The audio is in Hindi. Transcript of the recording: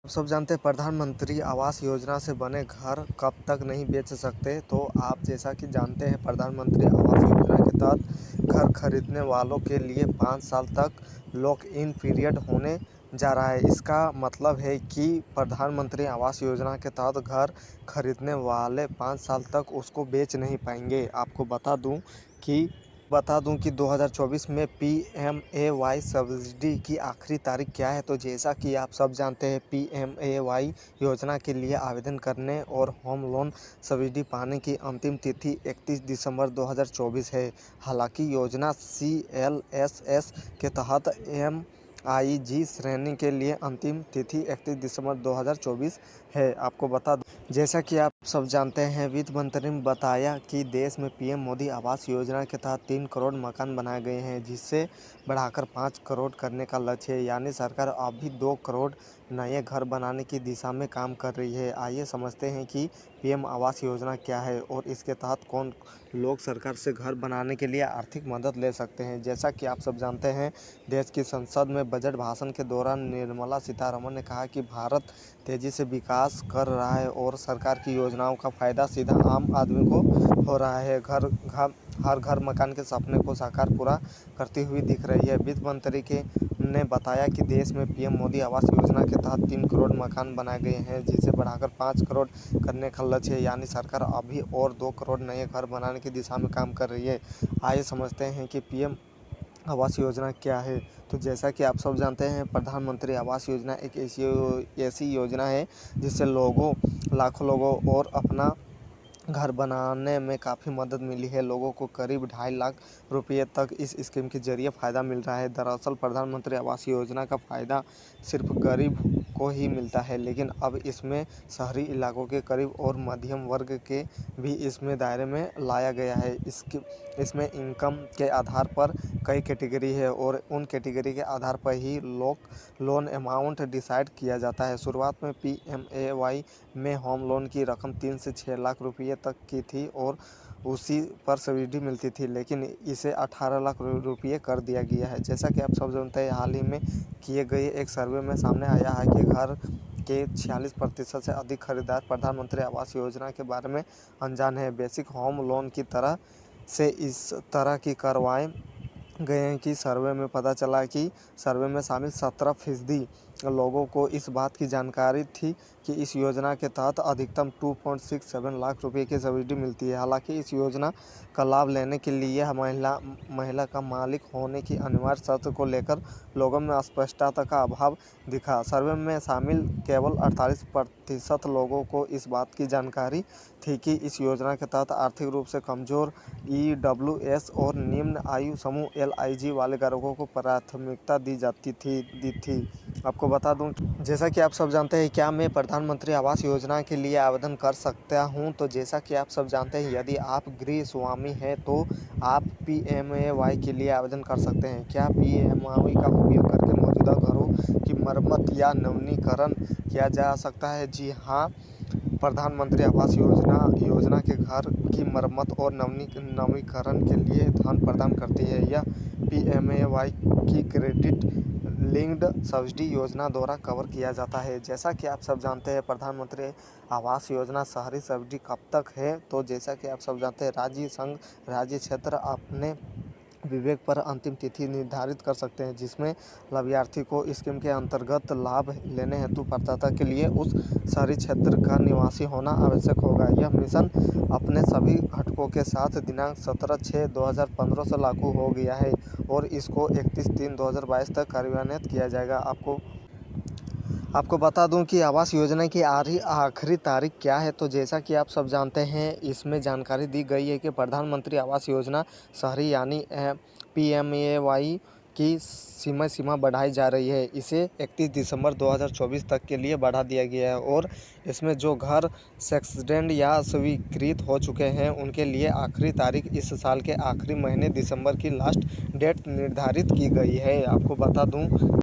सब जानते हैं प्रधानमंत्री आवास योजना से बने घर कब तक नहीं बेच सकते। तो आप जैसा कि जानते हैं प्रधानमंत्री आवास योजना के तहत घर खरीदने वालों के लिए 5 साल तक लॉक इन पीरियड होने जा रहा है। इसका मतलब है कि प्रधानमंत्री आवास योजना के तहत घर खरीदने वाले 5 साल तक उसको बेच नहीं पाएंगे। आपको बता दूं कि 2024 में PMAY सब्सिडी की आखिरी तारीख क्या है। तो जैसा कि आप सब जानते हैं PMAY योजना के लिए आवेदन करने और होम लोन सब्सिडी पाने की अंतिम तिथि 31 दिसंबर 2024 है। हालांकि योजना CLSS के तहत MIG श्रेणी के लिए अंतिम तिथि 31 दिसंबर 2024 है। आपको बता दूं जैसा कि आप सब जानते हैं वित्त मंत्री ने बताया कि देश में PM मोदी आवास योजना के तहत 3 करोड़ मकान बनाए गए हैं, जिससे बढ़ाकर 5 करोड़ करने का लक्ष्य है। यानी सरकार अभी 2 करोड़ नए घर बनाने की दिशा में काम कर रही है। आइए समझते हैं कि PM आवास योजना क्या है और इसके तहत कौन लोग सरकार से घर बनाने के लिए आर्थिक मदद ले सकते हैं। जैसा कि आप सब जानते हैं देश की संसद में बजट भाषण के दौरान निर्मला सीतारमण ने कहा कि भारत तेजी से विकास कर रहा है और सरकार की योजनाओं का फायदा सीधा आम आदमी को हो रहा है। हर घर मकान के सपने को साकार पूरा करती हुई दिख रही है। वित्त मंत्री ने बताया कि देश में PM मोदी आवास योजना के तहत 3 करोड़ मकान बनाए गए हैं, जिसे बढ़ाकर 5 करोड़ करने का लक्ष्य है। यानी सरकार अभी और 2 करोड़ नए घर बनाने की दिशा में काम कर रही है। आइए समझते हैं कि PM आवास योजना क्या है। तो जैसा कि आप सब जानते हैं प्रधानमंत्री आवास योजना एक ऐसी योजना है जिससे लाखों लोगों और अपना घर बनाने में काफ़ी मदद मिली है। लोगों को करीब 2.5 लाख रुपये तक इस स्कीम के जरिए फ़ायदा मिल रहा है। दरअसल प्रधानमंत्री आवास योजना का फ़ायदा सिर्फ गरीब को ही मिलता है, लेकिन अब इसमें शहरी इलाकों के गरीब और मध्यम वर्ग के भी इसमें दायरे में लाया गया है। इसमें इनकम के आधार पर कई कैटेगरी है और उन कैटेगरी के आधार पर ही लोन अमाउंट डिसाइड किया जाता है। शुरुआत में PMAY में होम लोन की रकम 3 से 6 लाख रुपये तक की थी और उसी पर सब्सिडी मिलती थी, लेकिन इसे 18 लाख रुपये कर दिया गया है। जैसा कि आप सब जानते हैं हाल ही में किए गए एक सर्वे में सामने आया है कि घर के 46% से अधिक खरीदार प्रधानमंत्री आवास योजना के बारे में अनजान है। बेसिक होम लोन की तरह से इस तरह की करवाए गए हैं कि सर्वे में पता चला कि सर्वे में शामिल 17% लोगों को इस बात की जानकारी थी कि इस योजना के तहत अधिकतम 2.67 लाख रुपए की सब्सिडी मिलती है। हालांकि इस योजना का लाभ लेने के लिए महिला का मालिक होने की अनिवार्य शर्त को लेकर लोगों में स्पष्टता का अभाव दिखा। सर्वे में शामिल केवल 48% लोगों को इस बात की जानकारी थी कि इस योजना के तहत आर्थिक रूप से कमजोर EWS और निम्न आयु समूह LIG वाले ग्राहकों को प्राथमिकता दी थी। आपको बता दूं जैसा कि आप सब जानते हैं क्या मैं प्रधानमंत्री आवास योजना के लिए आवेदन कर सकता हूं। तो जैसा कि आप सब जानते हैं यदि आप गृह स्वामी हैं तो आप PMAY के लिए आवेदन कर सकते हैं। क्या PMAY का उपयोग करके मौजूदा घरों की मरम्मत या नवीनीकरण किया जा सकता है? जी हाँ, प्रधानमंत्री आवास योजना के घर की मरम्मत और नवीनीकरण के लिए धन प्रदान करती है। यह PMAY की क्रेडिट लिंक्ड सब्सिडी योजना द्वारा कवर किया जाता है। जैसा कि आप सब जानते हैं प्रधानमंत्री आवास योजना शहरी सब्सिडी कब तक है। तो जैसा कि आप सब जानते हैं राज्य क्षेत्र अपने विवेक पर अंतिम तिथि निर्धारित कर सकते हैं, जिसमें लाभार्थी को स्कीम के अंतर्गत लाभ लेने हेतु पात्रता के लिए उस शहरी क्षेत्र का निवासी होना आवश्यक होगा। यह मिशन अपने सभी घटकों के साथ दिनांक 17/6/2015 से लागू हो गया है और इसको 31/3/2022 तक कार्यान्वित किया जाएगा। आपको बता दूं कि आवास योजना की आखिरी तारीख क्या है। तो जैसा कि आप सब जानते हैं इसमें जानकारी दी गई है कि प्रधानमंत्री आवास योजना शहरी यानी PMAY की सीमा बढ़ाई जा रही है। इसे 31 दिसंबर 2024 तक के लिए बढ़ा दिया गया है और इसमें जो घर सैंक्शनड या स्वीकृत हो चुके हैं उनके लिए आखिरी तारीख इस साल के आखिरी महीने दिसंबर की लास्ट डेट निर्धारित की गई है। आपको बता दूं